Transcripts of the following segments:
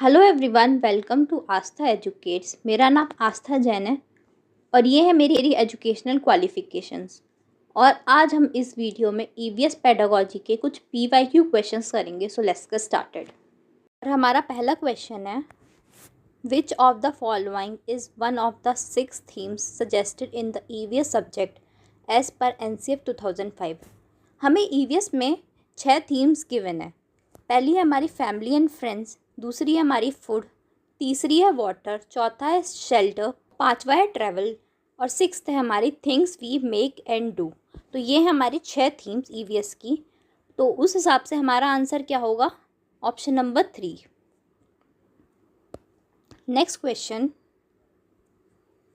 Hello everyone, welcome to Aastha educates. मेरा नाम आस्था जैन है और ये है मेरी एजुकेशनल क्वालिफिकेशंस। और आज हम इस वीडियो में ईवीएस पेडागोजी के कुछ पीवाईक्यू क्वेश्चंस करेंगे। So let's get started. और हमारा पहला क्वेश्चन है, which of the following is one of the 6 themes suggested in the EVS subject as per NCF 2005। हमें ईवीएस में 6 थीम्स गिवन है। पहली है हमारी फैमिली एंड फ्रेंड्स, दूसरी है हमारी फूड, तीसरी है वाटर, चौथा है शेल्टर, पांचवा है ट्रैवल और सिक्स्थ है हमारी things we make and do. तो ये है हमारी 6 थीम्स ईवीएस की। तो उस हिसाब से हमारा आंसर क्या होगा? Option number 3। Next question,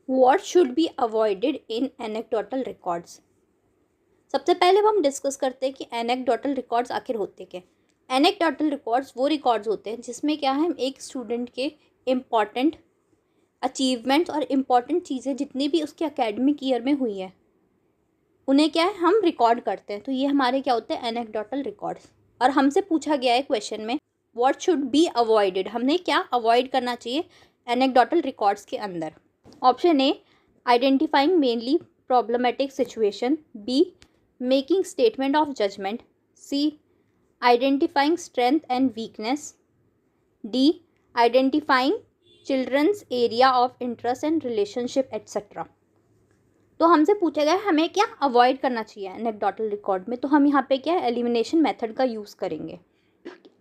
what should be avoided in anecdotal records. सबसे पहले वो हम डिस्कस करते हैं कि एनेक्डोटल रिकॉर्ड्स आखिर होते क्या। एनेक्डोटल रिकॉर्ड्स वो रिकॉर्ड्स होते हैं जिसमें क्या है, हम एक स्टूडेंट के इम्पॉर्टेंट अचीवमेंट्स और इम्पॉर्टेंट चीज़ें जितनी भी उसके एकेडमिक ईयर में हुई है उन्हें क्या है हम रिकॉर्ड करते हैं। तो ये हमारे क्या होते हैं, एनेक्डोटल रिकॉर्ड्स। और हमसे पूछा गया है क्वेश्चन में, व्हाट शुड बी अवॉइडेड, हमने क्या अवॉइड करना चाहिए एनेक्डोटल रिकॉर्ड्स के अंदर। Option A, identifying mainly problematic situation, B making statement of judgement, C identifying strength and weakness, D identifying children's area of interest and relationship etcetera. तो हमसे पूछा गया हमें क्या अवॉइड करना चाहिए एनेक्डोटल रिकॉर्ड में। तो हम यहाँ पे क्या है, एलिमिनेशन मेथड का यूज़ करेंगे।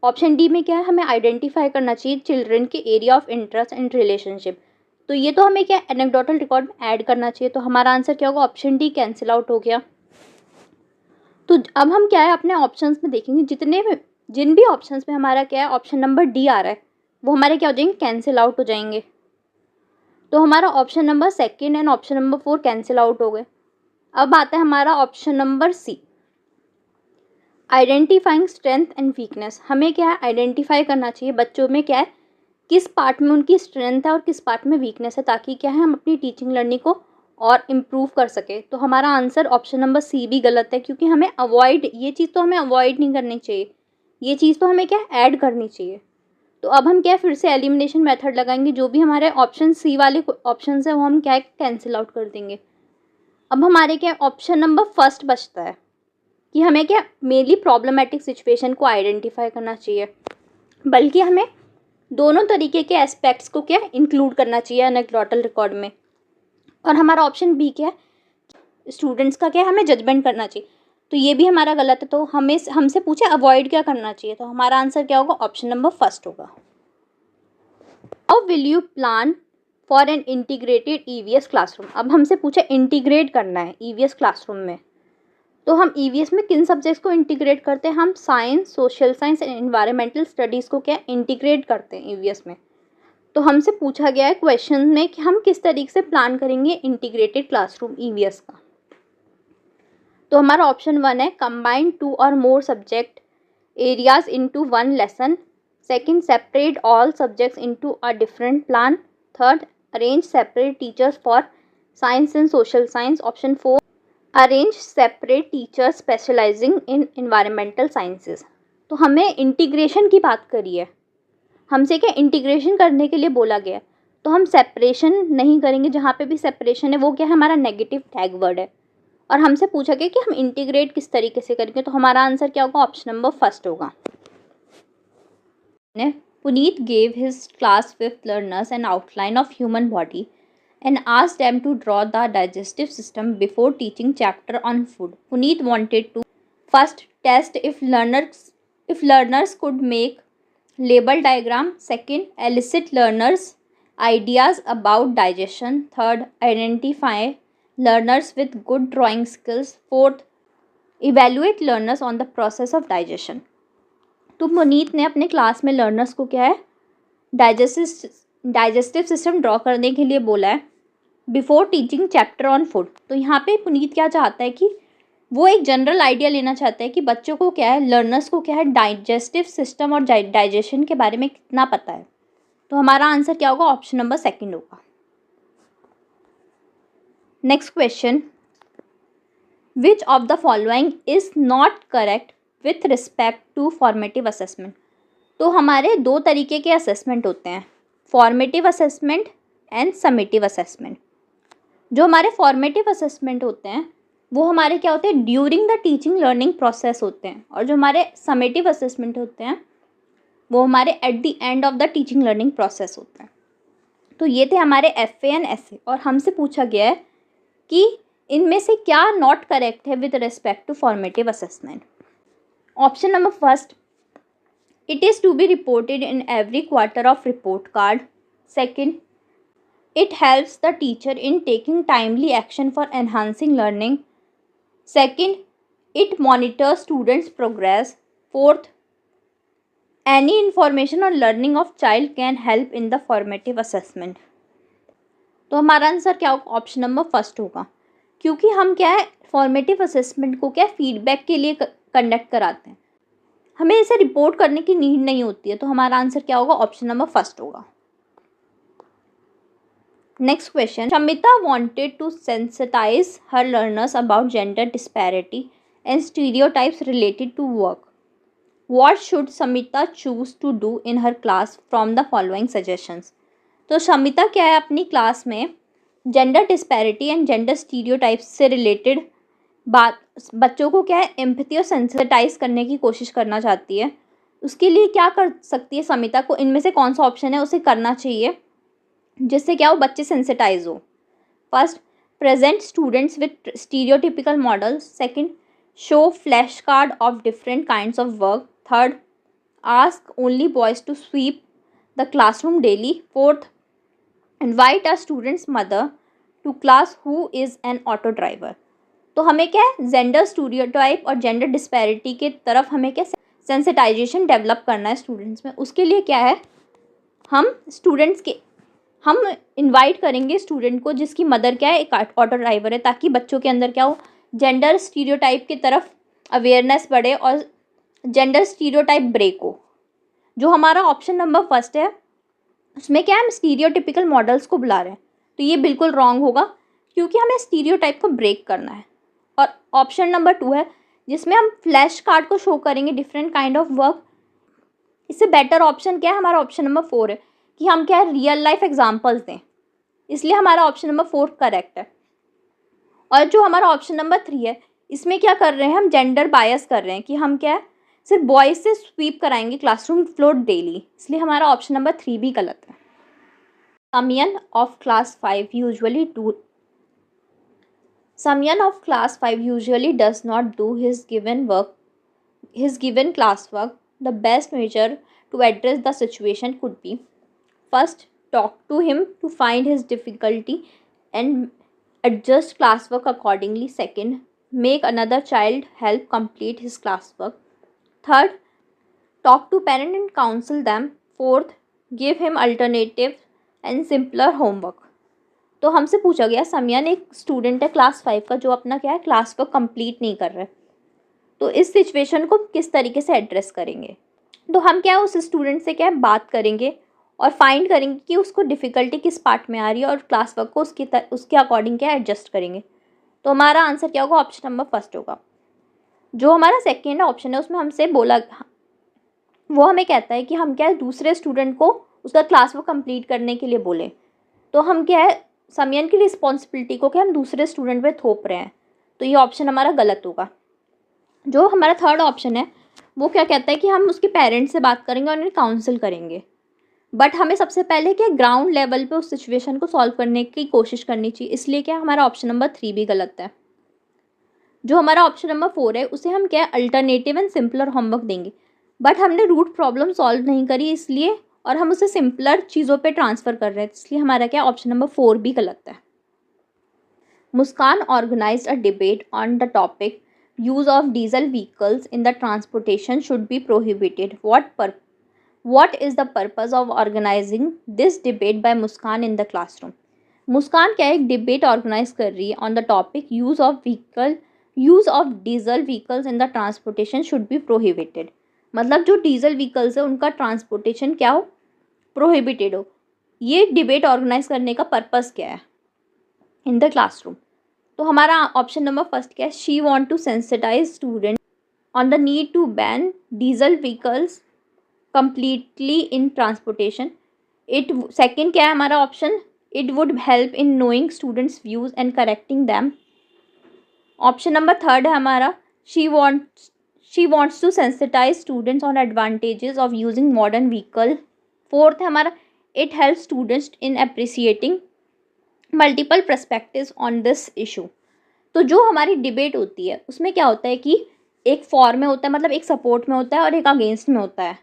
ऑप्शन डी में क्या है, हमें आइडेंटिफाई करना चाहिए चिल्ड्रन के area of interest and relationship. तो ये तो हमें क्या एनेक्डोटल रिकॉर्ड में ऐड करना चाहिए। तो हमारा आंसर क्या होगा? ऑप्शन डी कैंसिल आउट हो गया। तो अब हम क्या है अपने ऑप्शंस में देखेंगे, जिन भी ऑप्शंस में हमारा क्या है ऑप्शन नंबर डी आ रहा है वो हमारे क्या हो जाएंगे, कैंसिल आउट हो जाएंगे। तो हमारा option number second and option number 4 cancel out हो गए। अब आता है हमारा option number C, identifying strength and weakness. हमें क्या है आइडेंटिफाई करना चाहिए बच्चों में क्या है, किस पार्ट में उनकी स्ट्रेंथ है और किस पार्ट में वीकनेस है, ताकि क्या है हम अपनी टीचिंग लर्निंग को और इम्प्रूव कर सके। तो हमारा आंसर ऑप्शन नंबर सी भी गलत है, क्योंकि हमें अवॉइड, ये चीज़ तो हमें अवॉइड नहीं करनी चाहिए, ये चीज़ तो हमें क्या ऐड करनी चाहिए। तो अब हम क्या फिर से एलिमिनेशन मेथड लगाएंगे, जो भी हमारे ऑप्शन सी वाले ऑप्शन है वो हम क्या कैंसिल आउट कर देंगे। अब हमारे क्या ऑप्शन नंबर फर्स्ट बचता है कि हमें क्या मेनली प्रॉब्लमेटिक सिचुएशन को आइडेंटिफाई करना चाहिए, बल्कि हमें दोनों तरीके के एस्पेक्ट्स को क्या इंक्लूड करना चाहिए एनेक्डोटल रिकॉर्ड में। और हमारा ऑप्शन बी क्या है, स्टूडेंट्स का क्या हमें जजमेंट करना चाहिए। तो ये भी हमारा गलत है। तो हमें हमसे पूछे अवॉइड क्या करना चाहिए, तो हमारा आंसर क्या होगा? ऑप्शन नंबर फर्स्ट होगा। How will you plan for an integrated EVS classroom. अब हमसे पूछा इंटीग्रेट करना है ईवीएस क्लासरूम में, तो हम ईवीएस में किन सब्जेक्ट्स को इंटीग्रेट करते हैं? हम science, social science and environmental studies को क्या इंटीग्रेट करते हैं ईवीएस में। तो हमसे पूछा गया है क्वेश्चन में कि हम किस तरीके से प्लान करेंगे इंटीग्रेटेड क्लासरूम ईवीएस का। तो हमारा ऑप्शन 1 है, कंबाइन 2 और more subject areas into 1 lesson. Second, separate all subjects into a different plan. Third, arrange separate teachers for science and social science. Option 4, arrange separate teachers specialising in environmental sciences. तो हमें integration की बात करी है, हमसे क्या integration करने के लिए बोला गया है। तो हम सेपरेशन नहीं करेंगे, जहाँ पे भी सेपरेशन है वो क्या है हमारा नेगेटिव टैग वर्ड है। और हमसे पूछा गया कि हम इंटीग्रेट किस तरीके से करेंगे। तो हमारा आंसर क्या होगा? ऑप्शन नंबर फर्स्ट होगा। Puneet gave his class 5th learners an outline of human body and asked them to draw the digestive system before teaching chapter on food. Puneet wanted to first test if learners could make label diagram. Second, elicit learners ideas about digestion. Third, identify learners with good drawing skills. Fourth, evaluate learners on the process of digestion. तो पुनीत ने अपने class में learners को क्या है digestive system draw करने के लिए बोला है before teaching chapter on food. तो यहाँ पे पुनीत क्या चाहता है कि वो एक जनरल आइडिया लेना चाहता है कि बच्चों को क्या है, लर्नर्स को क्या है डाइजेस्टिव सिस्टम और डाइजेशन के बारे में कितना पता है। तो हमारा आंसर क्या होगा? ऑप्शन नंबर सेकंड होगा। Next question, which of the following is not correct with respect to formative assessment. तो हमारे दो तरीके के असेसमेंट होते हैं, formative assessment and summative assessment. जो हमारे फॉर्मेटिव असेसमेंट होते हैं वो हमारे क्या होते हैं, during the teaching learning process होते हैं, और जो हमारे समेटिव असेसमेंट होते हैं वो हमारे at the end of the teaching learning process होते हैं। तो ये थे हमारे एफ एंड एस ए, और हमसे पूछा गया है कि इनमें से क्या नॉट करेक्ट है with respect to formative assessment. Option number first, it is to be reported in every quarter of report card. Second, it helps the teacher in taking timely action for enhancing learning. Second, it monitors students' progress. Fourth, any information on learning of child can help in the formative assessment. तो हमारा answer क्या होगा, option number first होगा, क्योंकि हम क्या है formative assessment को क्या फीडबैक के लिए कंडक्ट कराते हैं, हमें इसे रिपोर्ट करने की नीड नहीं होती है। तो हमारा आंसर क्या होगा, ऑप्शन नंबर फर्स्ट होगा। Next question. Shamita wanted to sensitize her learners about gender disparity and stereotypes related to work. What should Shamita choose to do in her class from the following suggestions? तो शमिता क्या है अपनी class में gender disparity and gender stereotypes से related बात बच्चों को क्या है एम्पैथी और सेंसिटाइज करने की कोशिश करना चाहती है। उसके लिए क्या कर सकती है शमिता को, इनमें से कौन सा ऑप्शन है उसे करना चाहिए जिससे क्या हो बच्चे सेंसिटाइज हो। First, present students with stereotypical models. Second, show flash card of different kinds of work. Third, ask only boys to sweep the classroom daily. Fourth, invite a student's mother to class who is an auto driver. तो हमें क्या है gender stereotype और gender disparity के तरफ हमें क्या sensitisation develop करना है स्टूडेंट्स में। उसके लिए क्या है हम इनवाइट करेंगे स्टूडेंट को जिसकी मदर क्या है एक ऑटो ड्राइवर है, ताकि बच्चों के अंदर क्या हो जेंडर स्टीरियोटाइप की तरफ अवेयरनेस बढ़े और जेंडर स्टीरियोटाइप ब्रेक हो। जो हमारा ऑप्शन नंबर फर्स्ट है उसमें क्या है हम स्टीरियोटिपिकल मॉडल्स को बुला रहे हैं, तो ये बिल्कुल रॉन्ग होगा क्योंकि हमें स्टीरियोटाइप को ब्रेक करना है। और ऑप्शन नंबर टू है जिसमें हम फ्लैश कार्ड को शो करेंगे डिफरेंट काइंड ऑफ वर्क, इससे बेटर ऑप्शन क्या है हमारा ऑप्शन नंबर फोर है कि हम क्या है रियल लाइफ एग्जांपल्स दें, इसलिए हमारा ऑप्शन नंबर फोर करेक्ट है। और जो हमारा ऑप्शन नंबर थ्री है इसमें क्या कर रहे हैं हम जेंडर बायस कर रहे हैं कि हम क्या है सिर्फ बॉयज से स्वीप कराएंगे क्लासरूम फ्लोर डेली, इसलिए हमारा ऑप्शन नंबर थ्री भी गलत है। Samian of class 5 usually does not do his given classwork. The best measure to address the situation could be: first, talk to him to find his difficulty and adjust classwork accordingly. Second, make another child help complete his classwork. Third, talk to parent and counsel them. Fourth, give him alternative and simpler homework. तो हमसे पूछा गया समियन एक student है class 5 का जो अपना क्या है क्लास वर्क कंप्लीट नहीं कर रहा है, तो इस सिचुएशन को किस तरीके से एड्रेस करेंगे। तो हम क्या है उस स्टूडेंट से क्या है बात करेंगे और फाइंड करेंगे कि उसको डिफ़िकल्टी किस पार्ट में आ रही है और क्लास वर्क को उसके अकॉर्डिंग क्या एडजस्ट करेंगे। तो हमारा आंसर क्या होगा, ऑप्शन नंबर फर्स्ट होगा। जो हमारा सेकेंड ऑप्शन है उसमें हमसे बोला वो हमें कहता है कि हम क्या है दूसरे स्टूडेंट को उसका क्लास वर्क कंप्लीट करने के लिए बोलें, तो हम क्या है समियन की रिस्पॉन्सिबिलिटी को क्या हम दूसरे स्टूडेंट पे थोप रहे हैं, तो ये ऑप्शन हमारा गलत होगा। जो हमारा थर्ड ऑप्शन है वो क्या कहता है कि हम उसके पेरेंट्स से बात करेंगे और उन्हें काउंसिल करेंगे, बट हमें सबसे पहले क्या ग्राउंड लेवल पे उस सिचुएशन को सॉल्व करने की कोशिश करनी चाहिए, इसलिए क्या हमारा ऑप्शन नंबर थ्री भी गलत है। जो हमारा ऑप्शन नंबर फोर है उसे हम क्या अल्टरनेटिव एंड सिंपलर होमवर्क देंगे, बट हमने रूट प्रॉब्लम सॉल्व नहीं करी इसलिए और हम उसे सिंपलर चीज़ों पे ट्रांसफ़र कर रहे हैं, इसलिए हमारा क्या ऑप्शन नंबर फोर भी गलत है। Muskan organized a debate on the topic use of diesel vehicles in the transportation should be prohibited. What is the purpose of organizing this debate by Muskan in the classroom. Muskan क्या एक debate organize कर रही है on the topic use of diesel vehicles in the transportation should be prohibited, मतलब जो diesel vehicles है उनका transportation क्या हो प्रोहिबिटेड हो। ये डिबेट ऑर्गेनाइज करने का पर्पस क्या है इन द क्लासरूम। तो हमारा ऑप्शन नंबर फर्स्ट क्या है, she want to sensitise student on the need to ban diesel vehicles completely in transportation. It second क्या है हमारा option, it would help in knowing students views and correcting them. Option number third है हमारा, she wants to sensitize students on advantages of using modern vehicle. Fourth है हमारा, it helps students in appreciating multiple perspectives on this issue. तो जो हमारी debate होती है उसमें क्या होता है कि एक फॉर में होता है, मतलब एक सपोर्ट में होता है और एक अगेंस्ट में होता है.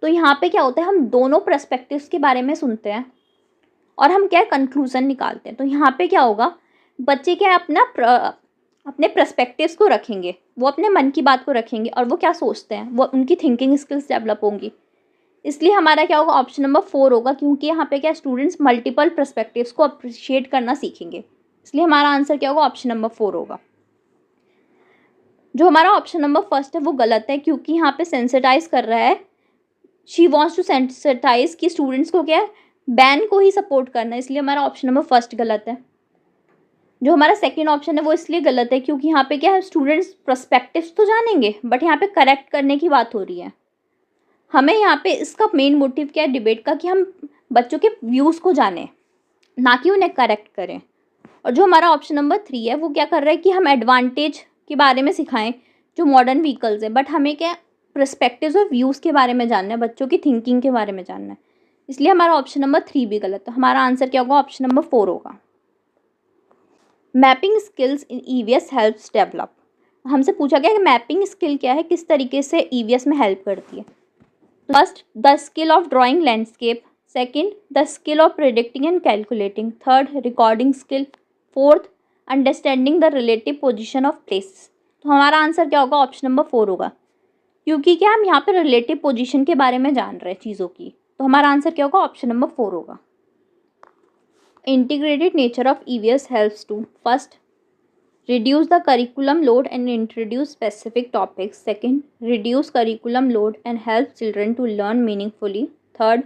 तो यहाँ पे क्या होता है, हम दोनों पर्सपेक्टिव्स के बारे में सुनते हैं और हम क्या कंक्लूजन निकालते हैं. तो यहाँ पे क्या होगा, बच्चे क्या अपने पर्सपेक्टिव्स को रखेंगे, वो अपने मन की बात को रखेंगे और वो क्या सोचते हैं, वो उनकी थिंकिंग स्किल्स डेवलप होंगी. इसलिए हमारा क्या होगा, ऑप्शन नंबर 4 होगा, क्योंकि यहाँ पे क्या स्टूडेंट्स मल्टीपल पर्सपेक्टिव्स को अप्रिशिएट करना सीखेंगे. इसलिए हमारा आंसर क्या होगा, ऑप्शन नंबर 4 होगा. जो हमारा ऑप्शन नंबर फर्स्ट है वो गलत है, क्योंकि यहाँ पे सेंसिटाइज कर रहा है, शी वॉन्ट्स टू सेंसिटाइज कि स्टूडेंट्स को क्या है, बैन को ही सपोर्ट करना है. इसलिए हमारा ऑप्शन नंबर फर्स्ट गलत है. जो हमारा सेकेंड ऑप्शन है वो इसलिए गलत है क्योंकि यहाँ पे क्या है, स्टूडेंट्स पर्सपेक्टिव्स तो जानेंगे बट यहाँ पे करेक्ट करने की बात हो रही है. हमें यहाँ पे इसका मेन मोटिव क्या है डिबेट का, कि हम बच्चों के व्यूज़ को जानें, ना कि उन्हें करेक्ट करें. और जो हमारा ऑप्शन नंबर 3 है वो क्या कर रहा है कि हम एडवांटेज के बारे में सिखाएं जो मॉडर्न व्हीकल्स है, बट हमें क्या पर्सपेक्टिव्स और व्यूज़ के बारे में जानना है, बच्चों की थिंकिंग के बारे में जानना है. इसलिए हमारा ऑप्शन नंबर 3 भी गलत है. हमारा आंसर क्या होगा, ऑप्शन नंबर 4 होगा. Mapping skills in EVS helps develop. हमसे पूछा गया कि मैपिंग स्किल क्या है, किस तरीके से ईवीएस में हेल्प करती है. First, the skill of drawing landscape. Second, the skill of predicting and calculating. Third, recording skill. Fourth, understanding the relative position of place. तो हमारा आंसर क्या होगा, ऑप्शन नंबर 4 होगा, क्योंकि क्या हम यहाँ पे रिलेटिव पोजीशन के बारे में जान रहे हैं चीज़ों की. तो हमारा आंसर क्या होगा, ऑप्शन नंबर 4 होगा. Integrated nature of EVS helps to, first, reduce the curriculum load and introduce specific topics. Second, reduce curriculum load and help children to learn meaningfully. Third,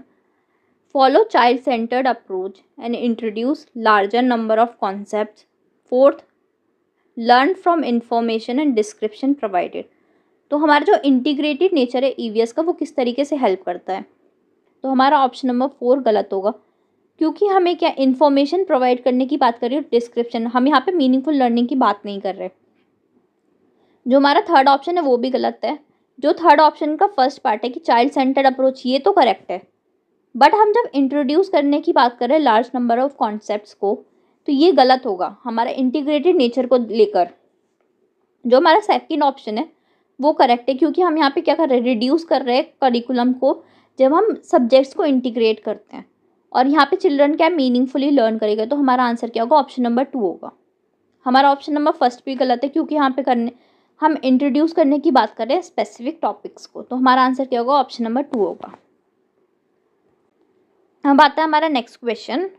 follow child-centered approach and introduce larger number of concepts. Fourth, learn from information and description provided. तो हमारा जो integrated nature है EVS का वो किस तरीके से help करता है. तो हमारा ऑप्शन नंबर 4 गलत होगा, क्योंकि हमें क्या इन्फॉर्मेशन प्रोवाइड करने की बात कर रही है, डिस्क्रिप्शन. हम यहाँ पे मीनिंगफुल लर्निंग की बात नहीं कर रहे. जो हमारा थर्ड ऑप्शन है वो भी गलत है. जो थर्ड ऑप्शन का फर्स्ट पार्ट है कि चाइल्ड सेंटर्ड अप्रोच, ये तो करेक्ट है, बट हम जब इंट्रोड्यूस करने की बात कर रहे हैं लार्ज नंबर ऑफ कॉन्सेप्ट्स को, तो ये गलत होगा हमारा इंटीग्रेटेड नेचर को लेकर. जो हमारा सेकेंड ऑप्शन है वो करेक्ट है, क्योंकि हम यहाँ पे क्या कर रहे हैं, रिड्यूस कर रहे हैं करिकुलम को जब हम सब्जेक्ट्स को इंटीग्रेट करते हैं, और यहाँ पे चिल्ड्रन क्या मीनिंगफुली लर्न करेगा. तो हमारा आंसर क्या होगा, ऑप्शन नंबर 2 होगा. हमारा ऑप्शन नंबर फर्स्ट भी गलत है, क्योंकि यहाँ पे हम इंट्रोड्यूस करने की बात कर रहे हैं स्पेसिफिक टॉपिक्स को. तो हमारा आंसर क्या होगा, ऑप्शन नंबर 2 होगा. अब आता है हमारा next question,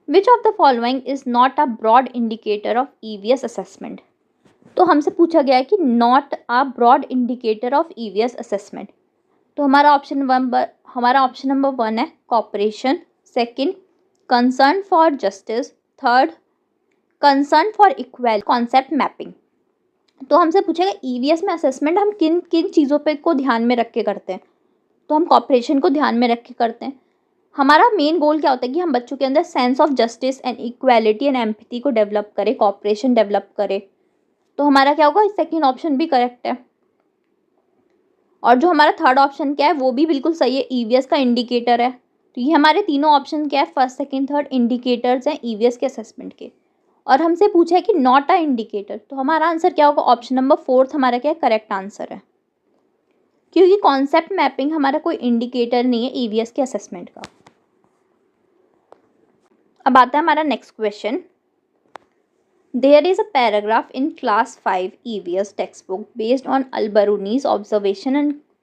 which of the following is not a broad indicator of EVS assessment. तो हमसे पूछा गया है कि not a broad indicator of EVS assessment. तो हमारा ऑप्शन नंबर 1 है cooperation. Second, concern for justice. Third, concern for equal concept mapping. तो हमसे पूछेगा ईवीएस में असेसमेंट हम किन किन चीज़ों पे को ध्यान में रख के करते हैं. तो हम कॉपरेशन को ध्यान में रख के करते हैं. हमारा मेन गोल क्या होता है कि हम बच्चों के अंदर sense of justice and equality and empathy को डेवलप करें, कॉपरेशन डेवलप करें. तो हमारा क्या होगा, सेकेंड ऑप्शन भी करेक्ट है. और जो हमारा थर्ड ऑप्शन क्या है वो भी बिल्कुल सही है, ईवीएस का इंडिकेटर है. तो ये हमारे तीनों ऑप्शन क्या है, फर्स्ट सेकंड थर्ड इंडिकेटर्स हैं ईवीएस के असेसमेंट के. और हमसे पूछा है कि नॉट अ इंडिकेटर. तो हमारा आंसर क्या होगा, ऑप्शन नंबर 4 हमारा क्या करेक्ट आंसर है, क्योंकि कॉन्सेप्ट मैपिंग हमारा कोई इंडिकेटर नहीं है ईवीएस के असेसमेंट का. अब आता है हमारा next question, There is a paragraph in class 5 EVS textbook based on Al-Biruni's observation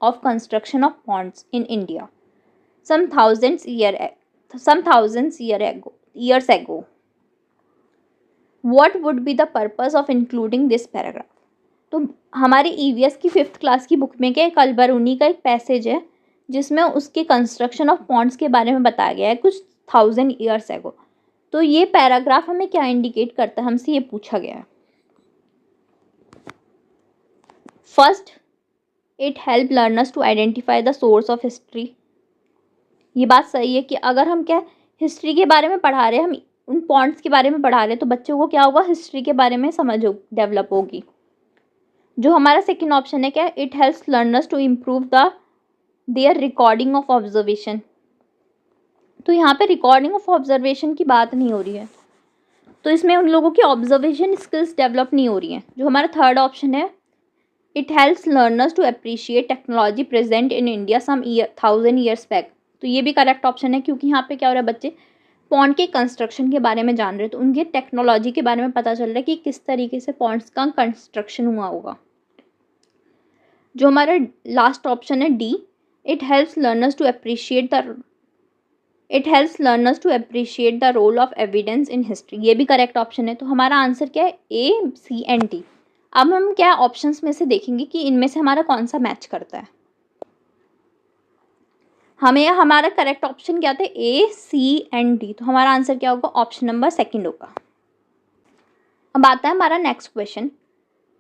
of construction of ponds in India some thousands years ago. What would be the purpose of including this paragraph? तो हमारी EVS की 5th class की book में क्या एक अल-बरूनी का एक passage है जिसमें उसके कंस्ट्रक्शन ऑफ पॉन्ड्स के बारे में बताया गया है कुछ 1000 years ago. तो ये पैराग्राफ हमें क्या इंडिकेट करता है, हमसे ये पूछा गया है. First, it help learners to identify the source of history. ये बात सही है कि अगर हम क्या हिस्ट्री के बारे में पढ़ा रहे हैं, हम उन पॉइंट्स के बारे में पढ़ा रहे हैं, तो बच्चों को क्या होगा, हिस्ट्री के बारे में समझ डेवलप होगी। जो हमारा सेकेंड ऑप्शन है क्या, it helps learners to improve their recording of observation. तो यहाँ पे रिकॉर्डिंग ऑफ ऑब्जर्वेशन की बात नहीं हो रही है, तो इसमें उन लोगों की ऑब्जर्वेशन स्किल्स डेवलप नहीं हो रही हैं। जो हमारा थर्ड ऑप्शन है, it helps learners to appreciate technology present in India some 1000 years back. तो ये भी करेक्ट ऑप्शन है, क्योंकि यहाँ पे क्या हो रहा है, बच्चे पॉन्ड के कंस्ट्रक्शन के बारे में जान रहे हैं, तो उनके टेक्नोलॉजी के बारे में पता चल रहा है कि किस तरीके से पॉन्ड्स का कंस्ट्रक्शन हुआ होगा। जो हमारा लास्ट ऑप्शन है D, it helps learners to appreciate the role of evidence in history. ये भी करेक्ट ऑप्शन है। तो हमारा आंसर क्या है, ए, सी एंड डी। अब हम क्या ऑप्शंस में से देखेंगे कि इनमें से हमारा कौन सा मैच करता है। हमारा करेक्ट ऑप्शन क्या था, ए, सी एंड डी। तो हमारा आंसर क्या होगा, ऑप्शन नंबर सेकंड होगा। अब आता है हमारा next question.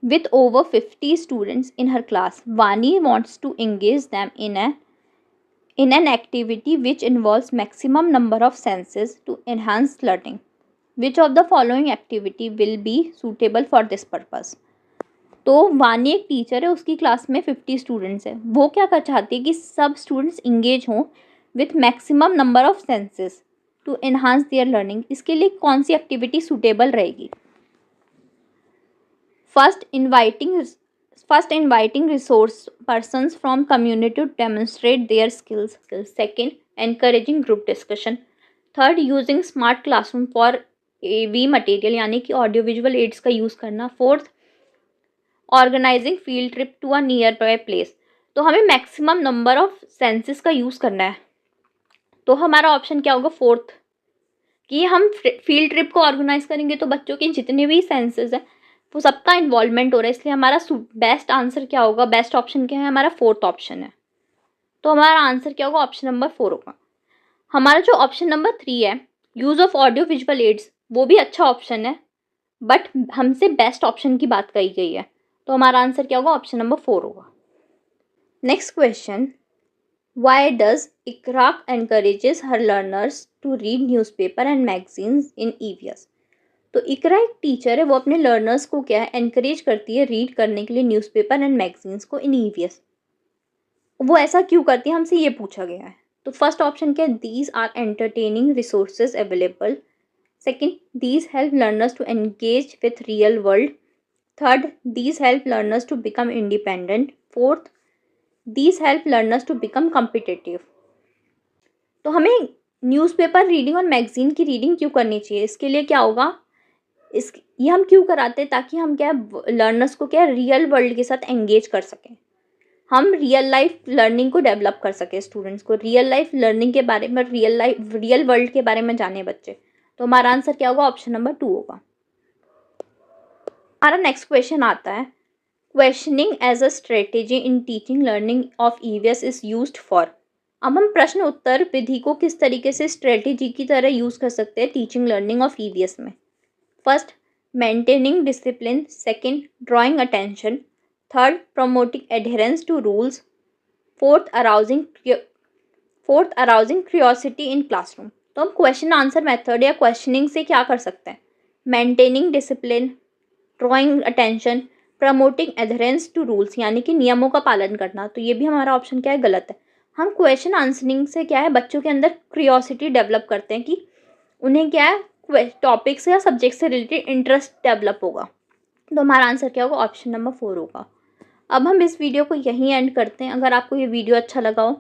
With over 50 students in her class, Vani wants to engage them in an activity which involves maximum number of senses to enhance learning. Which of the following activity will be suitable for this purpose? तो वानी एक teacher है, उसकी class में 50 students है। वो क्या कर चाहती है कि सब स्टूडेंट्स इंगेज हों with maximum number of senses to enhance their learning. इसके लिए कौन सी एक्टिविटी सूटेबल रहेगी? First, inviting resource persons from community to demonstrate their skills. Second, encouraging group discussion. Third, using smart classroom for AV material यानी कि audio visual aids का use करना. Fourth, organizing field trip to a nearby place. तो हमें maximum number of senses का use करना है। तो हमारा ऑप्शन क्या होगा, फोर्थ, कि हम फील्ड ट्रिप को ऑर्गेनाइज करेंगे तो बच्चों के जितने भी सेंसेस हैं वो सबका इन्वॉल्वमेंट हो रहा है, इसलिए हमारा बेस्ट आंसर क्या होगा, बेस्ट ऑप्शन क्या है, हमारा फोर्थ ऑप्शन है। तो हमारा आंसर क्या होगा, ऑप्शन नंबर 4 होगा। हमारा जो ऑप्शन नंबर 3 है, use of audio visual aids, वो भी अच्छा ऑप्शन है, बट हमसे बेस्ट ऑप्शन की बात कही गई है। तो हमारा आंसर क्या होगा, ऑप्शन नंबर 4 होगा। Next question, why does Iqra encourages her learners to read newspaper and magazines in EVS। तो इकरा एक टीचर है, वो अपने लर्नर्स को क्या है, एनकरेज करती है रीड करने के लिए न्यूज़पेपर एंड मैगजीन्स को इन EVS। वो ऐसा क्यों करती है, हमसे ये पूछा गया है। तो फर्स्ट ऑप्शन क्या है, these are entertaining resources available. Second, these help learners to engage with real world. Third, these help learners to become independent. Fourth, these help learners to become competitive. तो हमें न्यूज़पेपर रीडिंग और magazine की रीडिंग क्यों करनी चाहिए, इसके लिए क्या होगा, ये हम क्यों कराते हैं, ताकि हम क्या लर्नर्स को क्या रियल वर्ल्ड के साथ एंगेज कर सकें, हम रियल लाइफ लर्निंग को डेवलप कर सकें, स्टूडेंट्स को रियल लाइफ लर्निंग के बारे में, रियल वर्ल्ड के बारे में जाने बच्चे। तो हमारा आंसर क्या होगा, ऑप्शन नंबर 2 होगा। हमारा नेक्स्ट क्वेश्चन आता है, questioning as a strategy in teaching learning of EVS is used for. अब हम प्रश्न उत्तर विधि को किस तरीके से स्ट्रेटेजी की तरह यूज़ कर सकते हैं टीचिंग लर्निंग ऑफ EVS में। First, maintaining discipline. Second, drawing attention. Third, promoting adherence to rules. Fourth, arousing curiosity in classroom. तो हम क्वेश्चन आंसर मेथड या क्वेश्चनिंग से क्या कर सकते हैं, maintaining discipline, drawing attention, promoting adherence to rules यानी कि नियमों का पालन करना। तो ये भी हमारा ऑप्शन क्या है, गलत है। हम क्वेश्चन आंसरिंग से क्या है, बच्चों के अंदर क्यूरियोसिटी डेवलप करते हैं कि उन्हें क्या है टॉपिक से या सब्जेक्ट से रिलेटेड इंटरेस्ट डेवलप होगा। तो हमारा आंसर क्या होगा, ऑप्शन नंबर 4 होगा। अब हम इस वीडियो को यहीं एंड करते हैं। अगर आपको ये वीडियो अच्छा लगा हो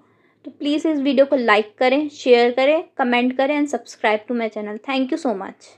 तो प्लीज़ इस वीडियो को लाइक करें, शेयर करें, कमेंट करें and subscribe to my channel. Thank you so much.